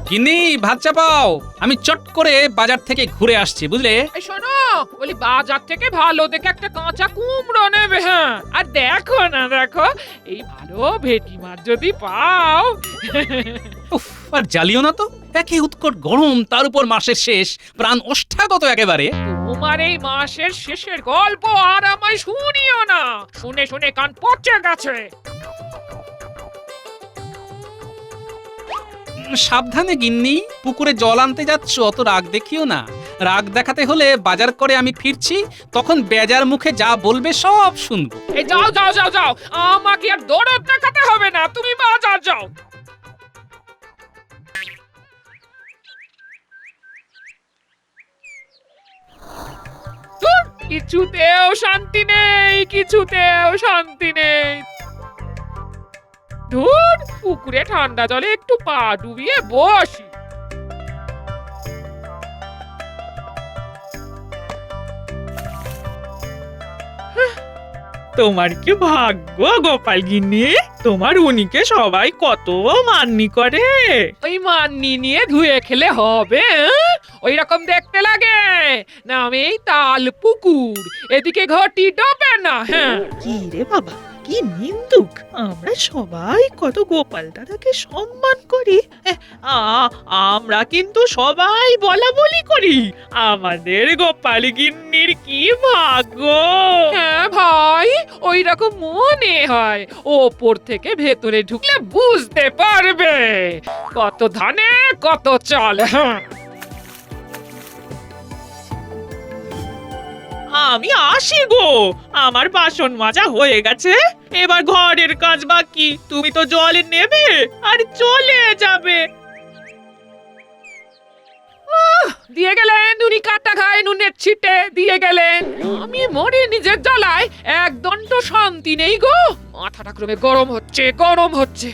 গিন্নি ভাত চাপাও, আমি চট করে বাজার থেকে ঘুরে আসছি, বুঝলে? এই শোনো, বলি বাজার থেকে ভালো দেখে একটা কাঁচা কুমড়ো নেবে। হ্যাঁ, আর দেখো না, দেখো এই ভালো ভেটকি মাছ যদি পাও। উফ, আর জ্বালিও না তো, একে উৎকট গরম, তার উপর মাসের শেষ, প্রাণ ওষ্ঠাগত একেবারে। তোমার এই মাসের শেষের গল্প আর আমায় শুনিও না, শুনে শুনে কান পচে গেছে। সাবধানে গিন্নি, পুকুরে জল আনতে যাচ্ছ, অত রাগ দেখিও না। রাগ দেখাতে হলে বাজার করে আমি ফিরছি, তখন বেজার মুখে যা বলবে সব শুনবো। এই যাও যাও যাও যাও, আমাকে আর দরদ দেখাতে হবে না, তুমি বাজার যাও। ধুর, কিছুতেও শান্তি নেই, কিছুতেও শান্তি নেই। ধুর, পুকুরে ঠান্ডা জলে একটু পা ডুবিয়ে বসি। তোমার কি ভাগ্য গোপাল গিন্নি, তোমার উনিকে সবাই কত মান্নি করে। ওই মান্নি নিয়ে ধুয়ে খেলে হবে? ওই রকম দেখতে লাগে না? আমি এই তাল পুকুর, এদিকে ঘটি ডোবে না। হ্যাঁ, কি রে বাবা, কি নিন্দুক! আমরা সবাই কত গোপাল দাদাকে সম্মান করি। আমরা কিন্তু সবাই বলা বলি করি। আমাদের গোপাল গিন্নির কি ভাগ্য! হ্যাঁ ভাই, ওই রকম মনে হয়। ওপর থেকে ভেতরে ঢুকলে বুঝতে পারবে কত ধানে কত চাল। হ্যাঁ, আমি আসি গো, আমার বাসন মাজা হয়ে গেছে, এবার ঘরের কাজ বাকি। তুমি তো জল নেবে আর চলে যাবে। দিয়ে গেলেন, উনি কাটা খায় নুনের ছিটে দিয়ে গেলেন। আমি মরি নিজের জ্বালায়, একদম তো শান্তি নেই গো। মাথাটা ক্রমে গরম হচ্ছে, গরম হচ্ছে।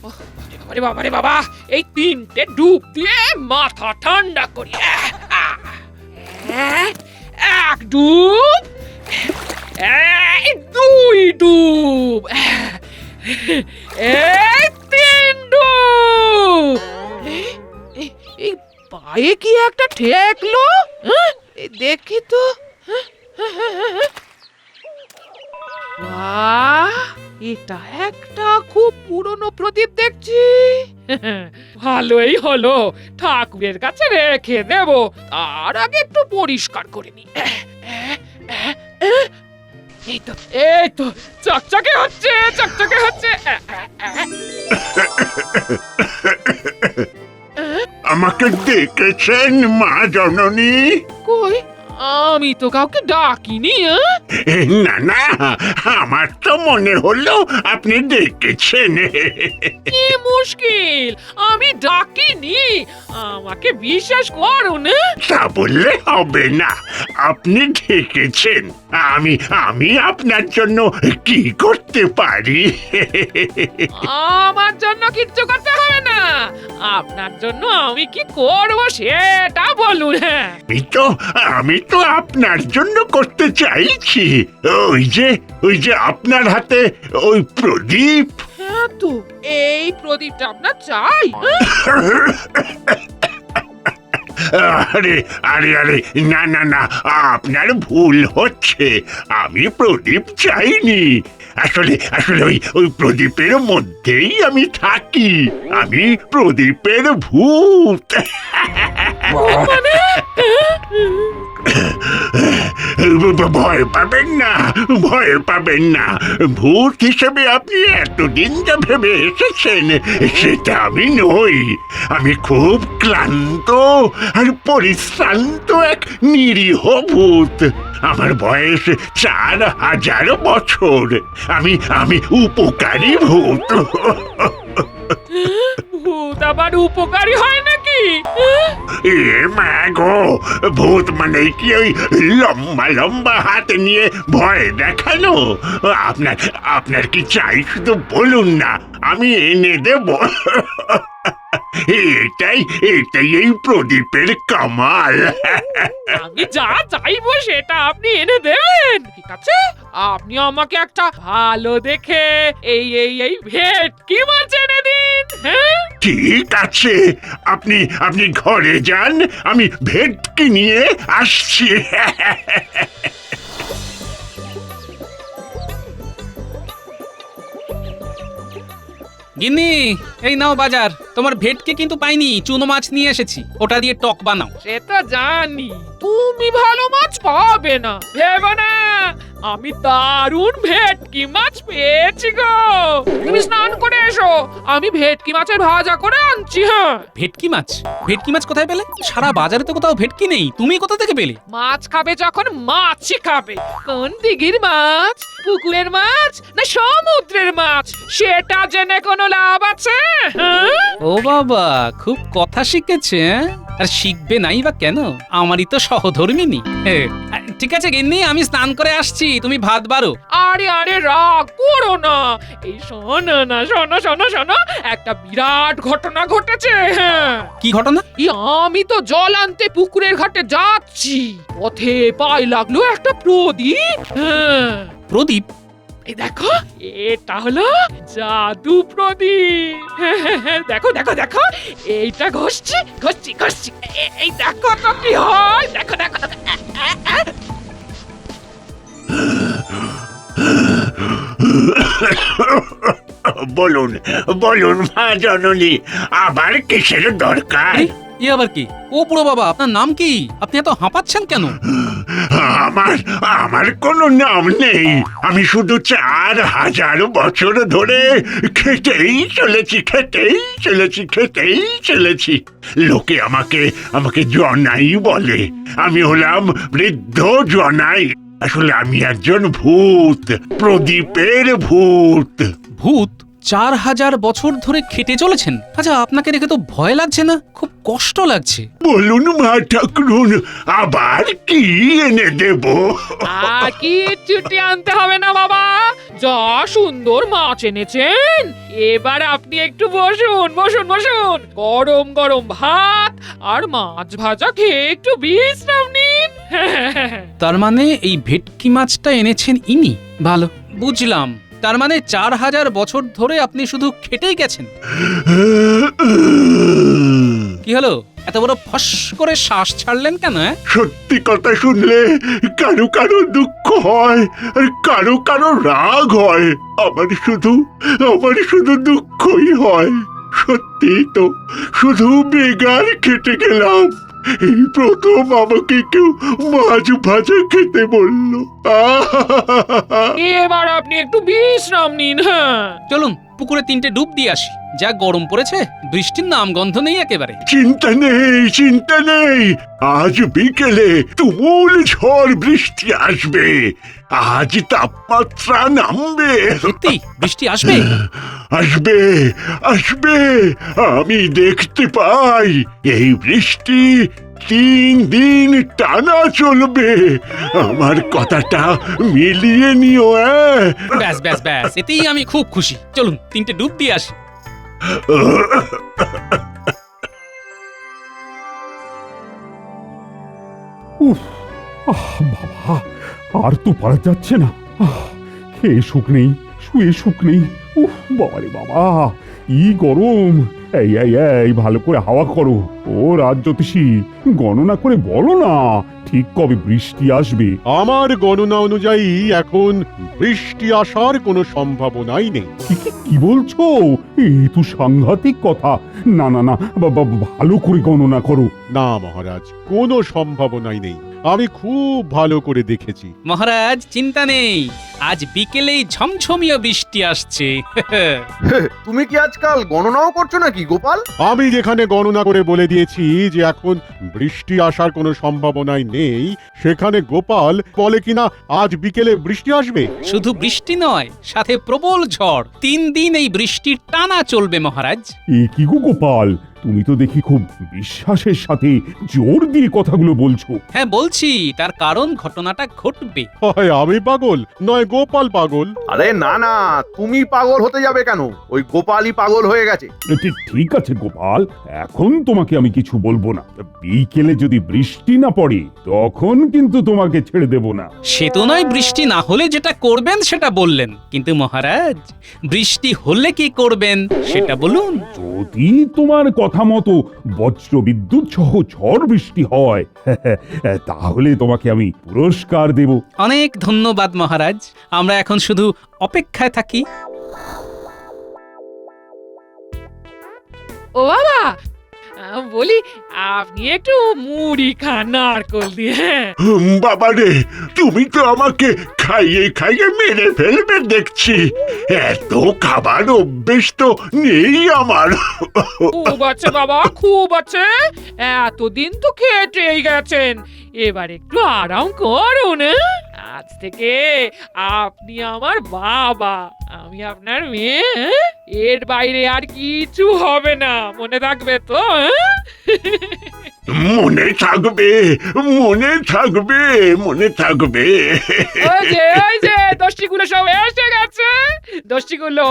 ওহ, বাবারে বাবারে বাবা, এই 3টে ডুব দিয়ে মাথা ঠান্ডা করি। এক ডুব, এই 2 ডুব, এই 3 ডুব। এই পায়ে কি একটা ঠেকলো? হ্যাঁ, এই দেখি তো। বাহ, এটা একটা খুব পুরনো প্রদীপ দেখছি। ভালোই হলো, ঠাকুরের কাছে রেখে দেব। তার আগে একটু পরিষ্কার করে নি। এই তো, এই তো, চকচকে হচ্ছে, চকচকে হচ্ছে। আমাকে ডেকেছেন মা জননী? কই, আমি তো কাউকে ডাকিনি। না না, আমার তো মনে হলো আপনি ডেকেছেন। কি মুশকিল, আমি ডাকিনি, আমাকে বিশ্বাস করুন। তা বললে হবে না, আপনি ডেকেছেন। আমি আমি আপনার জন্য কি করতে পারি? আমার জন্য কিচ্ছু করতে হবে না, আপনার জন্য আমি কি করব সেটা বলুন। হ্যাঁ, আমি তো আপনার জন্য করতে চাইছি। ওই যে আপনার হাতে ওই প্রদীপ। হ্যাঁ তো, এই প্রদীপটা আপনার চাই? আরে আরে আরে, না না না, আপনার ভুল হচ্ছে। আমি প্রদীপ চাইনি। আসলে আসলে ওই প্রদীপের মধ্যেই আমি থাকি। আমি প্রদীপের ভূত। ভয় পাবেন না, ভয় পাবেন না। ভূত হিসেবে আপনি এতদিন যা ভেবে এসেছেন সেটা আমি নই। আমি খুব ক্লান্ত আর পরিশ্রান্ত এক নিরীহ ভূত। আমার বয়স 4000 বছর। আমি উপকারী ভূত। ভূত আবার উপকারী হয় নাকি? এ মা গো, ভূত মানে কি ওই লম্বা লম্বা হাত নিয়ে ভয় দেখানো? আপনার কি চাই শুধু বলুন না, আমি এনে দেব। এটাই এই প্রদীপের কামাল। আমি যা চাইবো সেটা আপনি এনে দেবেন, ঠিক আছে? আপনি আমাকে একটা ভালো দেখে এই ভেটকি মাছ এনে দিন। হ্যাঁ? ঠিক আছে, আপনি আপনি ঘরে যান, আমি ভেটকি নিয়ে আসছি। গিন্নি, এই নাও বাজার। তোমার ভেটকে কিন্তু পাইনি, চুনো মাছ নিয়ে এসেছি, ওটা দিয়ে টক বানাও। সে তো জানি তুমি ভালো মাছ পাবে না, ভেবো না। আমি দারুণ ভেটকি মাছ পেয়েছি গো। তুমি স্নান করে এসো, আমি ভেটকি মাছের ভাজা করে আনছি। হ্যাঁ, ভেটকি মাছ? ভেটকি মাছ কোথায় পেলে? সারা বাজারে তো কোথাও ভেটকি নেই, তুমি কোথা থেকে পেলে? মাছ খাবে যখন মাছই খাবে। কোন দিঘির মাছ, পুকুরের মাছ না সমুদ্রের মাছ, সেটা জেনে কোনো লাভ আছে? হ্যাঁ? ও বাবা, খুব কথা শিখেছে। আর শিখবে নাই বা কেন, আমারই তো সহধর্মিনী। ঠিক আছে গিন্নি, আমি স্নান করে আসছি, তুমি ভাত বাড়ো। আরে আরে, রাগ করো না। এই শোনো না, শোনো শোনো শোনো, একটা বিরাট ঘটনা ঘটেছে। হ্যাঁ, কি ঘটনা? আমি তো জল আনতে পুকুরের ঘাটে যাচ্ছি, পথে পাই লাগলো একটা প্রদীপ। হ্যাঁ, প্রদীপ? এই দেখো, এটা হলো জাদু প্রদীপ। দেখো দেখো দেখো, এইটা ঘষছি ঘষছি ঘষছি, এই দেখো তো কি হয়, দেখো দেখো। বলুন বলুন মা জননী, আবার কিসের দরকার? এ আবার কি? ও বুড়ো বাবা, আপনার নাম কি? আপনি এত হাঁপাচ্ছেন কেন? আমার আমার কোনো নাম নেই, আমি শুধু 4000 বছর ধরে খেটেই চলেছি, খেটেই চলেছি, খেটেই চলেছি। লোকে আমাকে আমাকে জনাই বলে। আমি হলাম বৃদ্ধ জনাই। আসলে আমি একজন ভূত, প্রদীপের ভূত। ভূত? 4000 বছর ধরে খেটে চলেছেন? আচ্ছা, আপনাকে দেখে তো ভয় লাগছে না? খুব কষ্ট লাগছে। বলুন মা ঠাকুরুন, আবার কি এনে দেব? আর কি ছুটি আনতে হবে না বাবা, যা সুন্দর মাছ এনেছেন। এবার আপনি একটু বসুন বসুন বসুন, গরম গরম ভাত আর মাছ ভাজা খেয়ে একটু বিশ্রাম নিন। তার মানে এই ভেটকি মাছটা এনেছেন ইনি? ভালো, বুঝলাম। তার মানে 4000 বছর ধরে আপনি শুধু খেটেই গেছেন। কি হলো, এত বড় ফস করে শ্বাস ছাড়লেন কেন? সত্যি কথা শুনলে কারো কারো দুঃখ হয় আর কারো কারো রাগ হয়, আমার শুধু দুঃখই হয়। সত্যি তো, শুধু বেগার খেটে গেলাম। এই প্রথম আমাকে কেউ মাছ ভাজা খেতে বললো। এবার আপনি একটু বিশ্রাম নিন। হ্যাঁ, চলুন পুকুরে 3টে ডুব দিয়ে আসি, যা গরম পড়েছে, বৃষ্টির নাম গন্ধ নেই একেবারে। চিন্তা নেই, চিন্তা নেই, আজ বিকেলে তুমুল ঝড় বৃষ্টি আসবে। আজ তাপমাত্রা নামবে। সত্যি বৃষ্টি আসবে? আসবে আসবে, আমি দেখতে পাই এই বৃষ্টি 3 দিন টানা চলবে। আমার কথাটা মিলিয়ে নিও। ব্যাস ব্যাস ব্যাস, এতেই আমি খুব খুশি। চলুন 3টে ডুব দিয়ে আসি। উফ, বাবা, আর তো পারা যাচ্ছে না। খেয়ে সুখ নেই, শুয়ে সুখ নেই। উফ বাবারে বাবা, ই গরম। এই এই এই, ভালো করে হাওয়া করো। ও রাজজ্যোতিষী, গণনা করে বলো না ঠিক কবে বৃষ্টি আসবে। আমার গণনা অনুযায়ী এখন বৃষ্টি আসার কোনো সম্ভাবনাই নেই। কি বলছো? এ তো সাংঘাতিক কথা। না না না, ভালো করে গণনা করো। না মহারাজ, কোনো সম্ভাবনাই নেই। আমি খুব ভালো করে দেখেছি। মহারাজ চিন্তা নেই, আজ বিকেলেই ঝমঝমিয়ে বৃষ্টি আসছে। তুমি কি আজকাল গণনাও করছো নাকি গোপাল? আমি যেখানে গণনা করে বলে দিয়েছি যে এখন বৃষ্টি আসার কোনো সম্ভাবনাই নেই, সেখানে গোপাল বলে কিনা আজ বিকেলে বৃষ্টি আসবে। শুধু বৃষ্টি নয়, সাথে প্রবল ঝড়। 3 দিন এই বৃষ্টির টানা চলবে মহারাজ। এ কি গো গোপাল, তুমি তো দেখি খুব বিশ্বাসের সাথে জোর দিয়ে কথাগুলো বলছো। হ্যাঁ বলছি, তার কারণ ঘটনাটা ঘটবে। হয় আমি পাগল নয় গোপাল পাগল। আরে না না, তুমি পাগল হতে যাবে কেন? ওই গোপালই পাগল হয়ে গেছে। ঠিক আছে গোপাল, এখন তোমাকে আমি কিছু বলবো না। বিকেলে যদি বৃষ্টি না পড়ে তখন কিন্তু তোমাকে ছেড়ে দেব না। সে তো নয় বৃষ্টি না হলে যেটা করবেন সেটা বললেন, কিন্তু মহারাজ বৃষ্টি হলে কি করবেন সেটা বলুন। যদি তোমার কথা মতো বজ্র বিদ্যুৎ সহ ঝড় বৃষ্টি হয় তাহলে তোমাকে আমি পুরস্কার দেব। অনেক ধন্যবাদ মহারাজ, আমরা এখন শুধু অপেক্ষায় থাকি। ও বাবা, বলি আপনি একটু মুড়ি খান নারকল দিয়ে। হ্যাঁ? বাবারে, তুমি তো আমাকে খাইয়ে খাইয়ে মেরে ফেলবে দেখছি। এত খাবার অভ্যেস তো নেই আমার। খুব আছে বাবা, খুব আছে। এতদিন তো খেটেই গেছেন, এবার একটু আরাম করুন। হ্যাঁ? আজ থেকে আপনি আমার বাবা, আমি আপনার মেয়ে। হ্যাঁ? এর বাইরে আর কিছু হবে না, মনে থাকবে তো? হ্যাঁ? মনে থাকবে, মনে থাকবে, মনে থাকবে। ওই যে দোষ্টিগুলো সব এসে গেছে, দোষ্টিগুলো।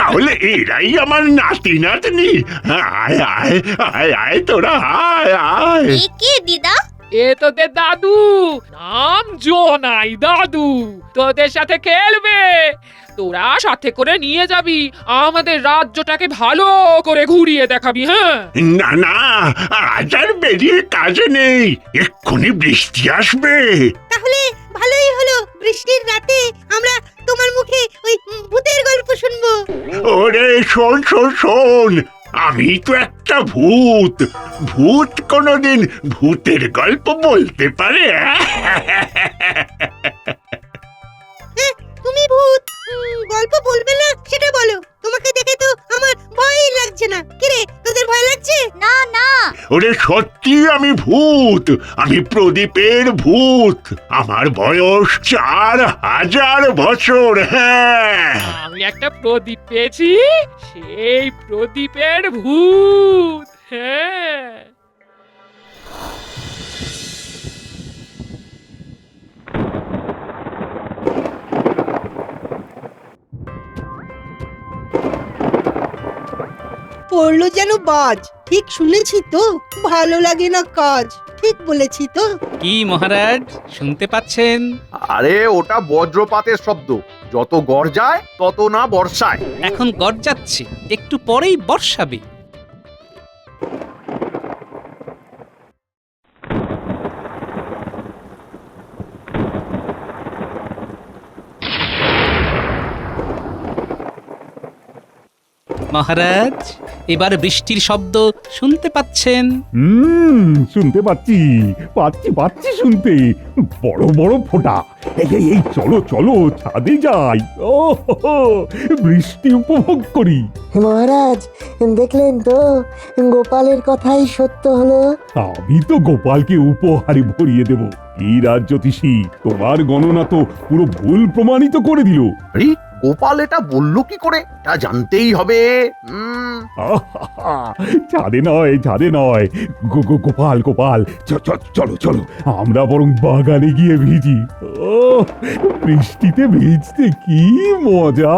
তাহলে এরাই আমার নাতি নাতনি। আয় আয় আয় আয় তোরা আয় আয়। কে দিদা? এ তোদের দাদু, নাম জোনাই দাদু, তোদের সাথে খেলবে। তোরা সাথে করে নিয়ে যাবি, আমাদের রাজ্যটাকে ভালো করে ঘুরিয়ে দেখাবি। হ্যাঁ না না, আজ আর বেরিয়ে কাজে নেই, এক্ষুনি বৃষ্টি আসবে। তাহলে ভালোই হলো, বৃষ্টির রাতে আমরা তোমার মুখে ওই ভূতের গল্প শুনবো। ওরে শোন শোন শোন, আমি তো একটা ভূত। ভূত কোনোদিন ভূতের গল্প বলতে পারে? তুমি ভূত, গল্প বলবে না সেটা বলো। তোমাকে দেখে তো আমার ভয়ই লাগছে না। কিরে, তোদের ভয় লাগছে? না না। ওরে সত্যি আমি ভূত, আমি প্রদীপের ভূত। আমার বয়স 4000 বছর। হ্যাঁ, আমি একটা প্রদীপ পেয়েছি, সেই প্রদীপের ভূত। হ্যাঁ পড়লো যেন বাজ। ঠিক শুনেছি তো? ভালো লাগে না কাজ। ঠিক বলেছি তো? কি মহারাজ, শুনতে পাচ্ছেন? আরে ওটা বজ্রপাতের শব্দ। যত গর্জায় তত না বর্ষায়। এখন গর্জাচ্ছে, একটু পরেই বর্ষাবে। মহারাজ, এবার বৃষ্টির শব্দ শুনতে পাচ্ছেন? শুনতে পাচ্ছি পাচ্ছি পাচ্ছি শুনতে। বড় বড় ফোঁটা। এই চলো চলো, ছাদে যাই। ও বৃষ্টি উপভোগ করি। মহারাজ, দেখলেন তো গোপালের কথাই সত্য হলো। আমি তো গোপালকে উপহারে ভরিয়ে দেব। এই রাজ জ্যোতিষী, তোমার গণনা তো পুরো ভুল প্রমাণিত করে দিল। আরে গোপাল এটা বললো কি করে? তা জানতেই হবে। ছাদে নয়, ছাদে নয়। গোপাল গোপাল, চলো চলো, আমরা বরং বাগানে গিয়ে ভিজি। ও বৃষ্টিতে ভিজতে কি মজা।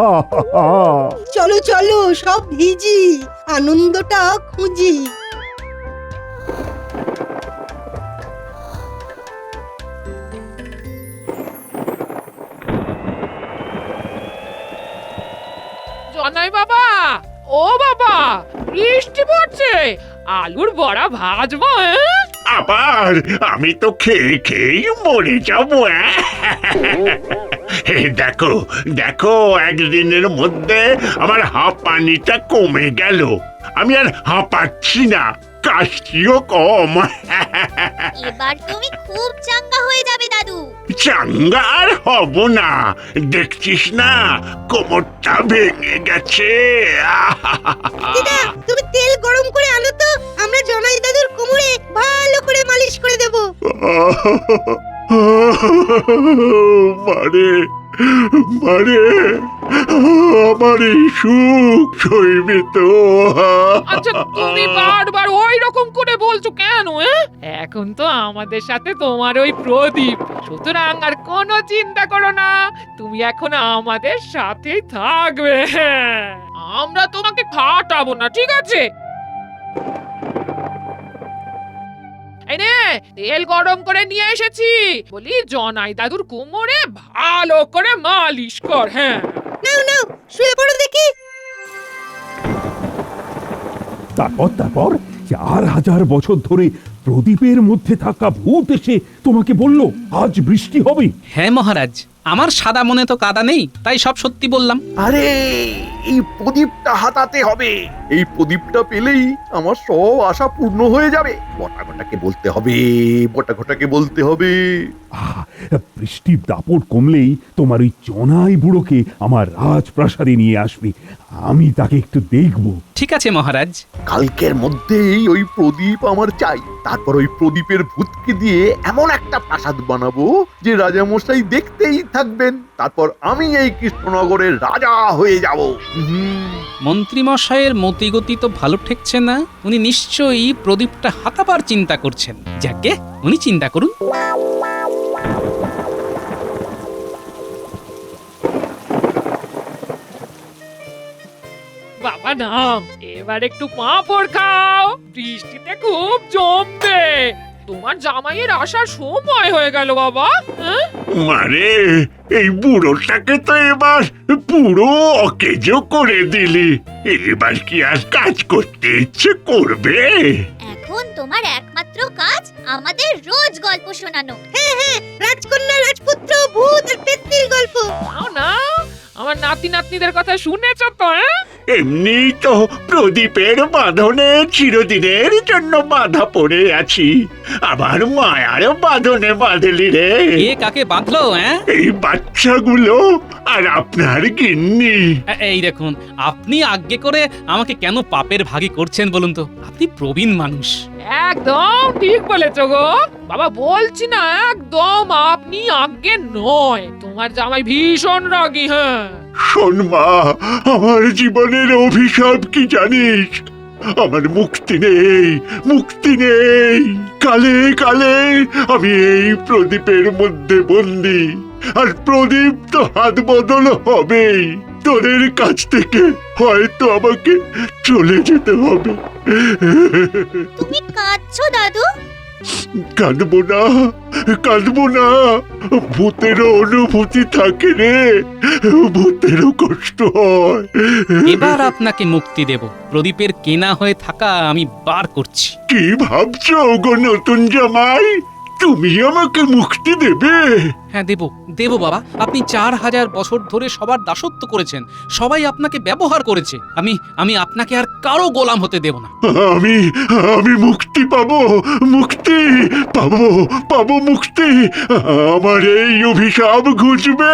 চলো চলো, সব ভিজি, আনন্দটা খুঁজি। জনাই বাবা, ও বাবা, বৃষ্টি পড়ছে, আলুর বড়া ভাজবো। হ্যাঁ? আবার আমি তো খেয়ে খেয়েই মরে যাবো। দেখো দেখো, একদিনের মধ্যে আমার হাঁপানিটা কমে গেল। আমি আর হাঁপাচ্ছি না, কাশিও কম। এবার তুমি খুব চাঙ্গা হয়ে যাবে দাদু। চাঙ্গা আর হব না, দেখছিস না কোমরটা ভেঙে গেছে। দিদা, তুমি তেল গরম করে আনো তো, আমরা জনাই দাদুর কোমরে ভালো করে মালিশ করে দেব। মারে মারে আমার এই সুখ সইবে তো? আচ্ছা তুমি বারবার ওই রকম করে বলছো কেন? এখন তো আমাদের সাথে তোমার ওই প্রদীপ, সুতরাং আর কোনো চিন্তা করো না, তুমি এখন আমাদের সাথেই থাকবে। আমরা তোমাকে খাটাবো না, ঠিক আছে? এই নে, তেল গরম করে নিয়ে এসেছি, বলি জনাই দাদুর কোমরে ভালো করে মালিশ কর। হ্যাঁ, নাও নাও শুয়ে পড়ো দেখি। তারপর 4000 বছর ধরে প্রদীপের মধ্যে থাকা ভূত এসে তোমাকে বলল আজ বৃষ্টি হবে। হ্যাঁ মহারাজ, আমার সাদা মনে তো কাদা নেই, তাই সব সত্যি বললাম। আরে এই প্রদীপটা হাতাতে হবে। এই প্রদীপটা পেলেই আমার সব আশা পূর্ণ হয়ে যাবে। বটাঘটাকে বলতে হবে, বটাঘটাকে বলতে হবে। আহ, বৃষ্টির দাপট কমলেই তোমার ওই জনাই বুড়োকে আমার রাজপ্রাসাদে নিয়ে আসবে, আমি তাকে একটু দেখব। ঠিক আছে মহারাজ। কালকের মধ্যেই ওই প্রদীপ আমার চাই। তারপর ওই প্রদীপের ভূতকে দিয়ে এমন একটা প্রাসাদ বানাবো যে রাজামশাই দেখতেই থাকবেন। তারপর আমি এই কৃষ্ণনগরের রাজা হয়ে যাব। মন্ত্রীমশাইয়ের মতিগতি তো ভালো ঠেকছে না, উনি নিশ্চয়ই প্রদীপটা হাতাবার চিন্তা করছেন। যাকে উনি চিন্তা করুন। বাবা নাম, এবার একটু পাঁপড় খাও, বৃষ্টিতে খুব জমবে। তোমার জামাইয়ের আসার সময় হয়ে গেল বাবা। মারে এই বুড়োটাকে তো এবার পুরো অকেজো করে দিলি। এবার কি আর কাজ করতে ইচ্ছে করবে? এখন তোমার একমাত্র কাজ আমাদের রোজ গল্প শোনানো। হ্যাঁ হ্যাঁ, রাজকন্যা, রাজপুত্র, ভূত আর পেত্নির গল্প। নাও না, আমার নাতি নাতনিদের কথা শুনেছ তো? এমনি তো প্রদীপের বাঁধনে চিরদিনের জন্য বাঁধা পড়ে আছি, আবার মায়ার বাঁধনে বাঁধলি রে। কে কাকে বাঁধলো? এই বাচ্চাগুলো আর আপনার গিন্নি। এই দেখুন, আপনি আজ্ঞে করে আমাকে কেন পাপের ভাগী করছেন বলুন তো? আপনি প্রবীণ মানুষ। একদম ঠিক বলেছ গো বাবা, বলছি না একদম আপনি আজ্ঞে নয়, তোমার জামাই ভীষণ রাগী। হ্যাঁ শোন মা, আমার জীবনের অভিশাপ কি জানিস? আমার মুক্তি নেই, মুক্তি নেই। কালে কালে আমি এই প্রদীপের মধ্যে বন্দি, আর প্রদীপ তো হাত বদল হবেই। তোদের কাছ থেকে হয়তো আমাকে চলে যেতে হবে। তুমি কাঁদছো দাদু? কাঁদবো না, কাঁদবো না। ভূতেরও অনুভূতি থাকে রে, ভূতেরও কষ্ট হয়। এবার আপনাকে মুক্তি দেব। প্রদীপের কেনা হয়ে থাকা আমি বার করছি। কি ভাবছো গো নতুন জামাই? তুমি আমাকে মুক্তি দেবে? হ্যাঁ দেব, দেব বাবা। আপনি 4000 বছর ধরে সবার দাসত্ব করেছেন, সবাই আপনাকে ব্যবহার করেছে। আমি আপনাকে আর কারো গোলাম হতে দেব না। আমি আমি মুক্তি পাবো, মুক্তি পাবো, পাবো মুক্তি। আমার এই অভিশাপ ঘুচবে।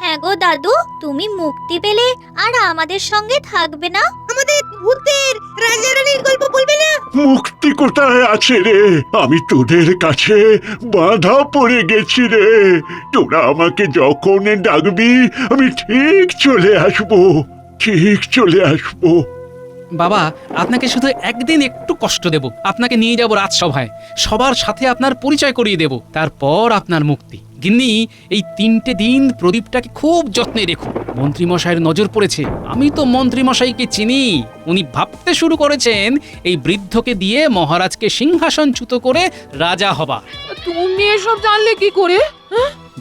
হ্যাঁ গো দাদু, তুমি মুক্তি পেলে আর আমাদের সঙ্গে থাকবে না? আমাদের ভূতের রাজা রানীর গল্প বলবে না? মুক্তি কোথায় আছে রে? আমি তোদের কাছে বাধা পড়ে গেছি রে। তোরা আমাকে যখন ডাকবি আমি ঠিক চলে আসবো, ঠিক চলে আসবো। বাবা, আপনাকে শুধু একদিন একটু কষ্ট দেব। আপনাকে নিয়ে যাব রাজসভায়, সবার সাথে আপনার পরিচয় করিয়ে দেব, তারপর আপনার মুক্তি। গিন্নি, এই 3টে দিন প্রদীপটাকে খুব যত্নে রেখো। মন্ত্রীমশাইয়ের নজর পড়েছে। আমি তো মন্ত্রীমশাইকে চিনি। উনি ভাবতে শুরু করেছেন এই বৃদ্ধকে দিয়ে মহারাজকে সিংহাসনচ্যুত করে রাজা হবা। তুমি এসব জানলে কি করে?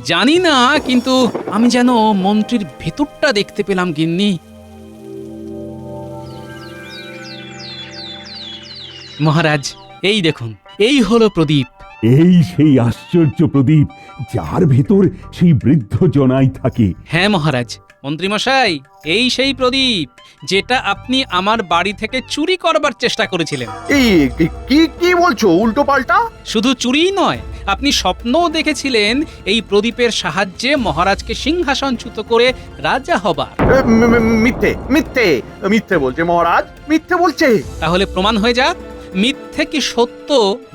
জানি না, কিন্তু আমি যেন মন্ত্রীর ভেতরটা দেখতে পেলাম গিন্নি। মহারাজ, এই দেখুন, এই হলো প্রদীপ। এই সেই আশ্চর্য প্রদীপ যার ভেতর সেই বৃদ্ধ জনাই থাকে। হ্যাঁ মহারাজ। মন্ত্রীমশাই, এই সেই প্রদীপ যেটা আপনি আমার বাড়ি থেকে চুরি করবার চেষ্টা করেছিলেন। এই কি কি বলছো উল্টো পাল্টা? শুধু চুরিই নয়, আপনি স্বপ্নও দেখেছিলেন এই প্রদীপের সাহায্যে মহারাজকে সিংহাসনচ্যুত করে রাজা হবা। মিথ্যে মিথ্যে মিথ্যে বলছে মহারাজ, মিথ্যে বলছে। তাহলে প্রমাণ হয়ে যাক, মিথ্যে কি সত্য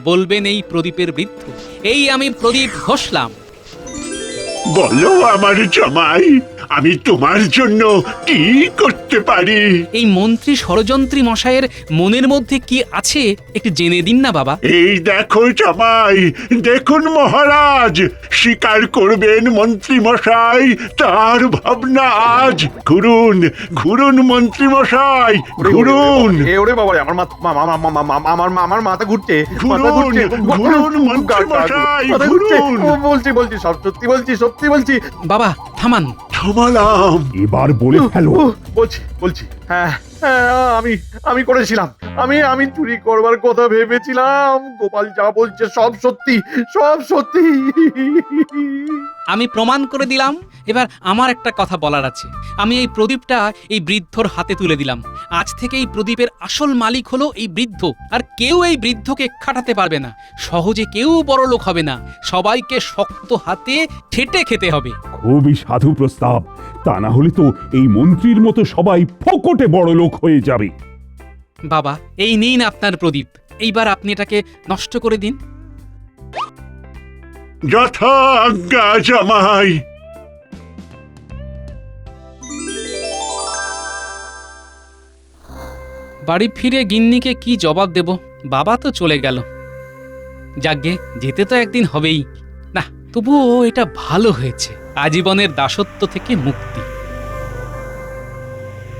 বলবেন এই প্রদীপের বৃদ্ধ। এই আমি প্রদীপ ঘষলাম। বলো আমার জামাই, আমি তোমার জন্য কি করতে পারি? এই মন্ত্রী ষড়যন্ত্রী মশাইয়ের মনের মধ্যে কি আছে একটু জেনে দিন না বাবা। এই দেখো জামাই, দেখুন মহারাজ, স্বীকার করবেন মন্ত্রী মশাই, তার ভাবনা আজ। ঘুরুন ঘুরুন মন্ত্রী মশাই, ঘুরুন ওরে বাবা, আমার মাথা ঘুরছে, মাথা ঘুরুন ঘুরছে। ঘুরুন মন্ত্রী মশাই, ঘুরুন। বলছি সব সত্যি বলছি। বাবা থামান। থামালাম। এবার বলে ফেলো। বলছি হ্যাঁ, আমি করেছিলাম। আমি চুরি করবার কথা ভেবেছিলাম। গোপাল যা বলছে সব সত্যি। আমি প্রমাণ করে দিলাম। এবার আমার একটা কথা বলার আছে। আমি এই প্রদীপটা এই বৃদ্ধর হাতে তুলে দিলাম। আজ থেকে এই প্রদীপের আসল মালিক হলো এই বৃদ্ধ, আর কেউ এই বৃদ্ধকে খাটাতে পারবে না। সহজে কেউ বড় লোক হবে না, সবাইকে শক্ত হাতে ঠেটে খেতে হবে। খুবই সাধু প্রস্তাব। তা না হলে তো এই মন্ত্রীর মতো সবাই ফকটে বড় লোক হয়ে যাবে। বাবা এই নিন আপনার প্রদীপ, এইবার আপনি এটাকে নষ্ট করে দিন। যথা আজ্ঞা জামাই। বাড়ি ফিরে গিন্নিকে কি জবাব দেব? বাবা তো চলে গেল। যাগ্গে, যেতে তো একদিন হবেই। না, তবুও এটা ভালো হয়েছে, আজীবনের দাসত্ব থেকে মুক্তি।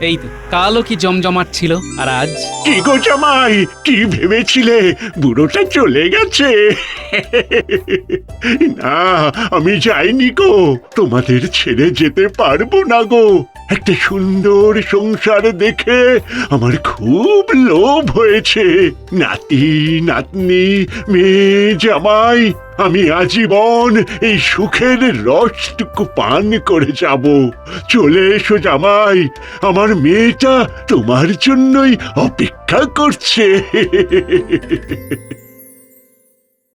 এই তো কালও কি জমজমাট ছিল, আর আজ কি গো জামাই, কি ভেবেছিলে বুড়োটা চলে গেছে? না, আমি যাইনি গো, তোমাদের ছেড়ে যেতে পারবো না গো। একটা সুন্দর সংসার দেখে আমার খুব লোভ হয়েছে। নাতি নাতনি, মেয়ে জামাই, আমি আজীবন এই সুখের রসটুকু পান করে যাব। চলে এসো জামাই, আমার মেয়েটা তোমার জন্যই অপেক্ষা করছে।